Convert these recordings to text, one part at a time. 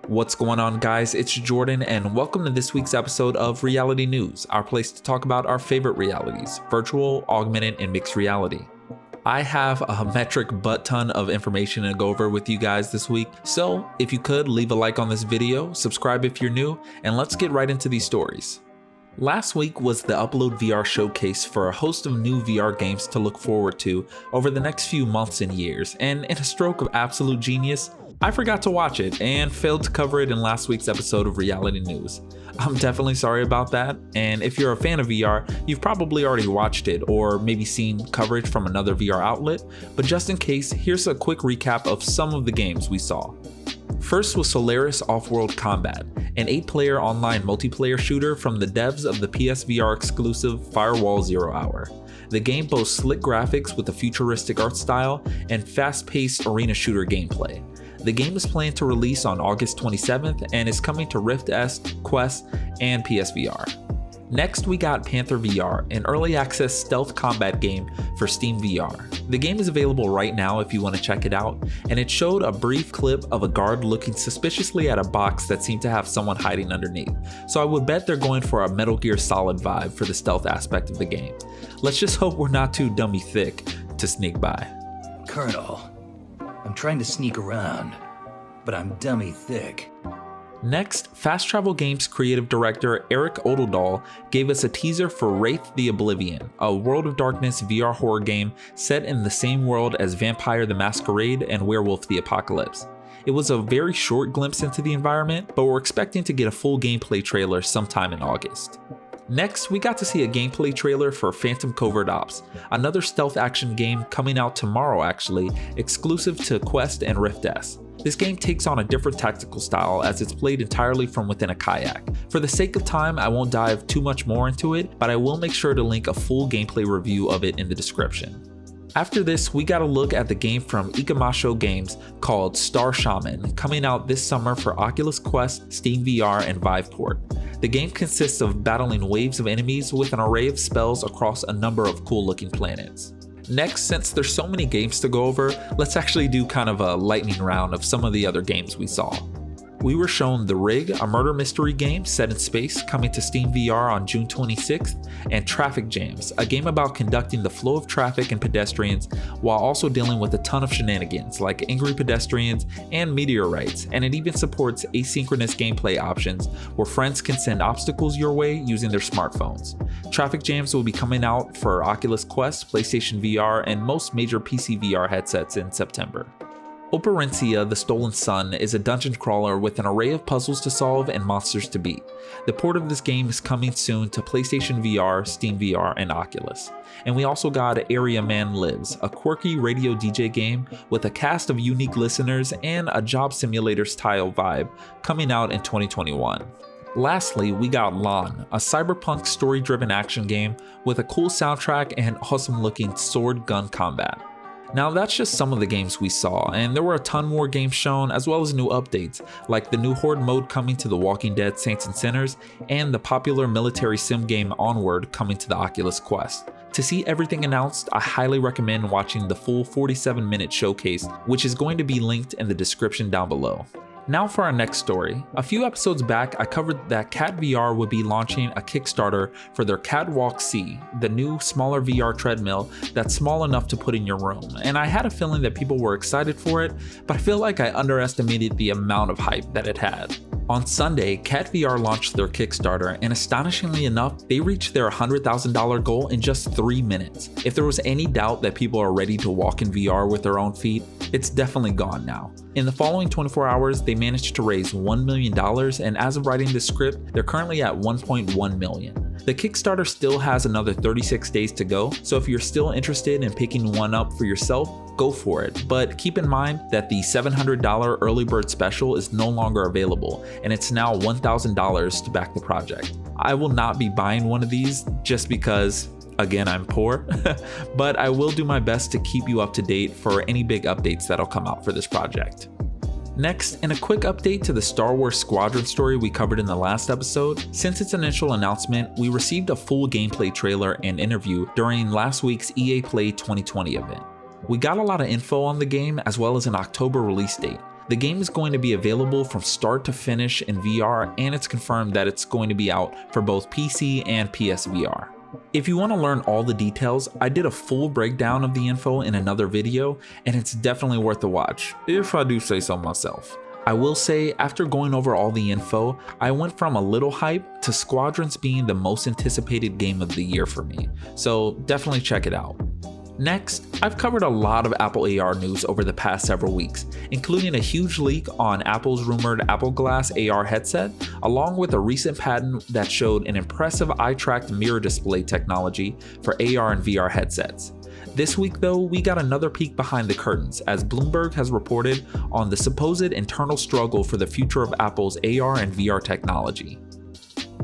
What's going on, guys? It's Jordan, and welcome to this week's episode of Reality News, our place to talk about our favorite realities, virtual, augmented, and mixed reality. I have a metric butt ton of information to go over with you guys this week, so if you could, leave a like on this video, subscribe if you're new, and let's get right into these stories. Last week was the Upload VR showcase for a host of new VR games to look forward to over the next few months and years, and in a stroke of absolute genius, I forgot to watch it and failed to cover it in last week's episode of Reality News. I'm definitely sorry about that, and if you're a fan of VR, you've probably already watched it or maybe seen coverage from another VR outlet, but just in case, here's a quick recap of some of the games we saw. First was Solaris Off-World Combat, an 8-player online multiplayer shooter from the devs of the PSVR exclusive Firewall Zero Hour. The game boasts slick graphics with a futuristic art style and fast-paced arena shooter gameplay. The game is planned to release on August 27th and is coming to Rift S, Quest, and PSVR. Next, we got Panther Vr, an early access stealth combat game for Steam VR. The game is available right now if you want to check it out, and it showed a brief clip of a guard looking suspiciously at a box that seemed to have someone hiding underneath, so I would bet they're going for a Metal Gear Solid vibe for the stealth aspect of the game. Let's just hope we're not too dummy thick to sneak by. Colonel, I'm trying to sneak around, but I'm dummy thick. Next, Fast Travel Games creative director Eric Odeldahl gave us a teaser for Wraith the Oblivion, a World of Darkness VR horror game set in the same world as Vampire the Masquerade and Werewolf the Apocalypse. It was a very short glimpse into the environment, but we're expecting to get a full gameplay trailer sometime in August. Next, we got to see a gameplay trailer for Phantom Covert Ops, another stealth action game coming out tomorrow actually, exclusive to Quest and Rift S. This game takes on a different tactical style as it's played entirely from within a kayak. For the sake of time, I won't dive too much more into it, but I will make sure to link a full gameplay review of it in the description. After this, we got a look at the game from Ikamasho Games called Star Shaman, coming out this summer for Oculus Quest, Steam VR, and Viveport. The game consists of battling waves of enemies with an array of spells across a number of cool looking planets. Next, since there's so many games to go over, let's actually do kind of a lightning round of some of the other games we saw. We were shown The Rig, a murder mystery game set in space, coming to Steam VR on June 26th, and Traffic Jams, a game about conducting the flow of traffic and pedestrians while also dealing with a ton of shenanigans like angry pedestrians and meteorites, and it even supports asynchronous gameplay options where friends can send obstacles your way using their smartphones. Traffic Jams will be coming out for Oculus Quest, PlayStation VR, and most major PC VR headsets in September. Operencia the Stolen Sun is a dungeon crawler with an array of puzzles to solve and monsters to beat. The port of this game is coming soon to PlayStation VR, Steam VR, and Oculus. And we also got Area Man Lives, a quirky radio DJ game with a cast of unique listeners and a job simulator style vibe, coming out in 2021. Lastly, we got Lan, a cyberpunk story-driven action game with a cool soundtrack and awesome-looking sword-gun combat. Now that's just some of the games we saw, and there were a ton more games shown as well as new updates, like the new Horde mode coming to The Walking Dead Saints and Sinners, and the popular military sim game Onward coming to the Oculus Quest. To see everything announced, I highly recommend watching the full 47-minute showcase, which is going to be linked in the description down below. Now for our next story. A few episodes back, I covered that Cat VR would be launching a Kickstarter for their Cat Walk C, the new smaller VR treadmill that's small enough to put in your room, and I had a feeling that people were excited for it, but I feel like I underestimated the amount of hype that it had. On Sunday, Cat VR launched their Kickstarter, and astonishingly enough, they reached their $100,000 goal in just 3 minutes. If there was any doubt that people are ready to walk in VR with their own feet, it's definitely gone now. In the following 24 hours, they managed to raise $1 million, and as of writing this script, they're currently at $1.1 million. The Kickstarter still has another 36 days to go, so if you're still interested in picking one up for yourself, go for it, but keep in mind that the $700 early bird special is no longer available, and it's now $1,000 to back the project. I will not be buying one of these just because, again, I'm poor, but I will do my best to keep you up to date for any big updates that'll come out for this project. Next, in a quick update to the Star Wars Squadrons story we covered in the last episode, since its initial announcement, we received a full gameplay trailer and interview during last week's EA Play 2020 event. We got a lot of info on the game as well as an October release date. The game is going to be available from start to finish in VR, and it's confirmed that it's going to be out for both PC and PSVR. If you want to learn all the details, I did a full breakdown of the info in another video, and it's definitely worth a watch, if I do say so myself. I will say, after going over all the info, I went from a little hype to Squadrons being the most anticipated game of the year for me, so definitely check it out. Next, I've covered a lot of Apple AR news over the past several weeks, including a huge leak on Apple's rumored Apple Glass AR headset, along with a recent patent that showed an impressive eye-tracked mirror display technology for AR and VR headsets. This week though, we got another peek behind the curtains as Bloomberg has reported on the supposed internal struggle for the future of Apple's AR and VR technology.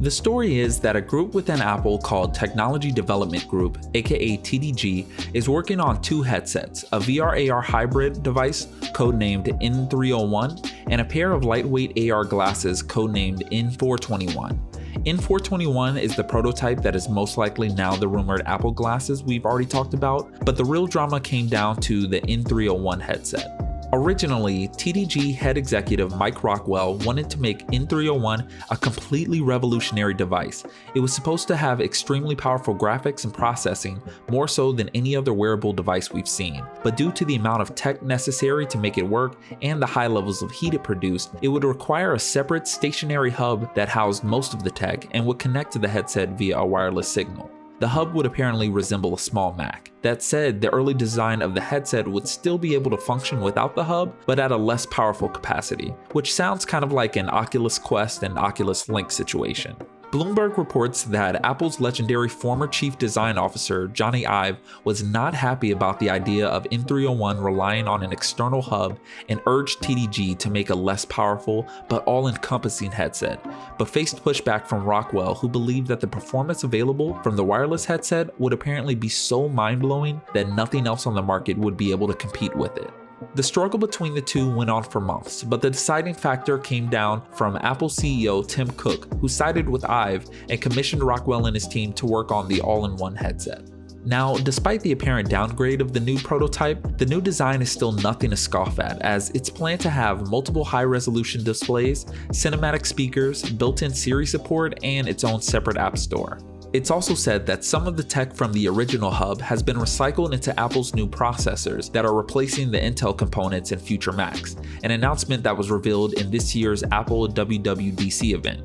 The story is that a group within Apple called Technology Development Group, aka TDG, is working on two headsets, a VR-AR hybrid device codenamed N301 and a pair of lightweight AR glasses codenamed N421. N421 is the prototype that is most likely now the rumored Apple glasses we've already talked about, but the real drama came down to the N301 headset. Originally, TDG head executive Mike Rockwell wanted to make N301 a completely revolutionary device. It was supposed to have extremely powerful graphics and processing, more so than any other wearable device we've seen. But due to the amount of tech necessary to make it work and the high levels of heat it produced, it would require a separate stationary hub that housed most of the tech and would connect to the headset via a wireless signal. The hub would apparently resemble a small Mac. That said, the early design of the headset would still be able to function without the hub, but at a less powerful capacity, which sounds kind of like an Oculus Quest and Oculus Link situation. Bloomberg reports that Apple's legendary former chief design officer, Johnny Ive, was not happy about the idea of N301 relying on an external hub and urged TDG to make a less powerful but all-encompassing headset, but faced pushback from Rockwell, who believed that the performance available from the wireless headset would apparently be so mind-blowing that nothing else on the market would be able to compete with it. The struggle between the two went on for months, but the deciding factor came down from Apple CEO Tim Cook, who sided with Ive and commissioned Rockwell and his team to work on the all-in-one headset. Now, despite the apparent downgrade of the new prototype, the new design is still nothing to scoff at, as it's planned to have multiple high-resolution displays, cinematic speakers, built-in Siri support, and its own separate app store. It's also said that some of the tech from the original hub has been recycled into Apple's new processors that are replacing the Intel components in future Macs, an announcement that was revealed in this year's Apple WWDC event.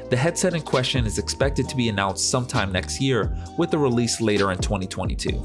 The headset in question is expected to be announced sometime next year, with the release later in 2022.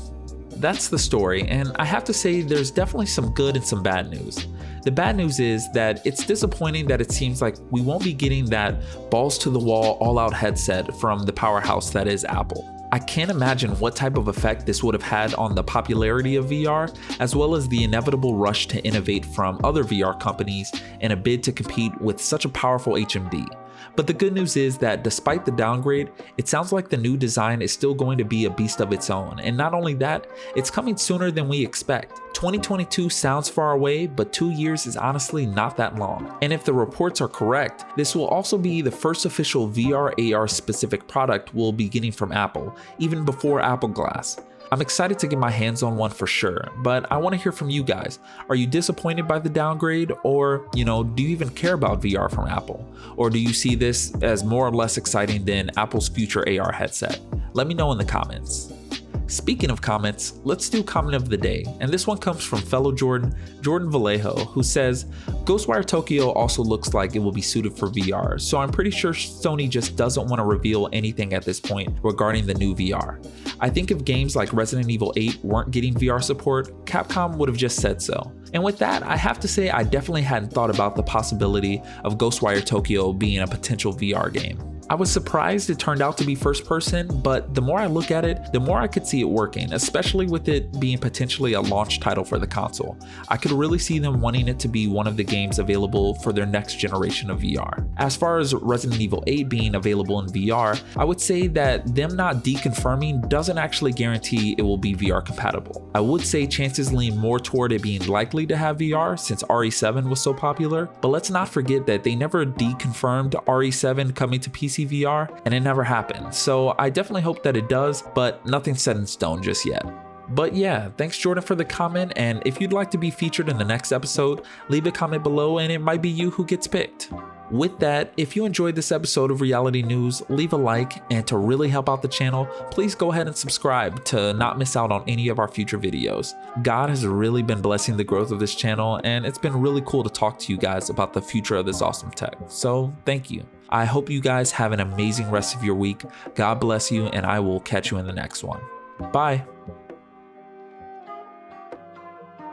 That's the story, and I have to say there's definitely some good and some bad news. The bad news is that it's disappointing that it seems like we won't be getting that balls-to-the-wall all-out headset from the powerhouse that is Apple. I can't imagine what type of effect this would have had on the popularity of VR, as well as the inevitable rush to innovate from other VR companies in a bid to compete with such a powerful HMD. But the good news is that despite the downgrade, it sounds like the new design is still going to be a beast of its own, and not only that, it's coming sooner than we expect. 2022 sounds far away, but 2 years is honestly not that long. And if the reports are correct, this will also be the first official VR/AR specific product we'll be getting from Apple, even before Apple Glass. I'm excited to get my hands on one for sure, but I want to hear from you guys. Are you disappointed by the downgrade, or, do you even care about VR from Apple? Or do you see this as more or less exciting than Apple's future AR headset? Let me know in the comments. Speaking of comments, let's do comment of the day, and this one comes from fellow Jordan Vallejo, who says, Ghostwire Tokyo also looks like it will be suited for VR, so I'm pretty sure Sony just doesn't want to reveal anything at this point regarding the new VR. I think if games like Resident Evil 8 weren't getting VR support, Capcom would have just said so. And with that, I have to say I definitely hadn't thought about the possibility of Ghostwire Tokyo being a potential VR game. I was surprised it turned out to be first person, but the more I look at it, the more I could see it working, especially with it being potentially a launch title for the console. I could really see them wanting it to be one of the games available for their next generation of VR. As far as Resident Evil 8 being available in VR, I would say that them not deconfirming doesn't actually guarantee it will be VR compatible. I would say chances lean more toward it being likely to have VR since RE7 was so popular, but let's not forget that they never deconfirmed RE7 coming to PC VR, and it never happened, so I definitely hope that it does, but nothing's set in stone just yet. But yeah, thanks Jordan for the comment, and if you'd like to be featured in the next episode, leave a comment below and it might be you who gets picked. With that, if you enjoyed this episode of Reality News, leave a like, and to really help out the channel, please go ahead and subscribe to not miss out on any of our future videos. God has really been blessing the growth of this channel, and it's been really cool to talk to you guys about the future of this awesome tech, so thank you. I hope you guys have an amazing rest of your week. God bless you, and I will catch you in the next one. Bye.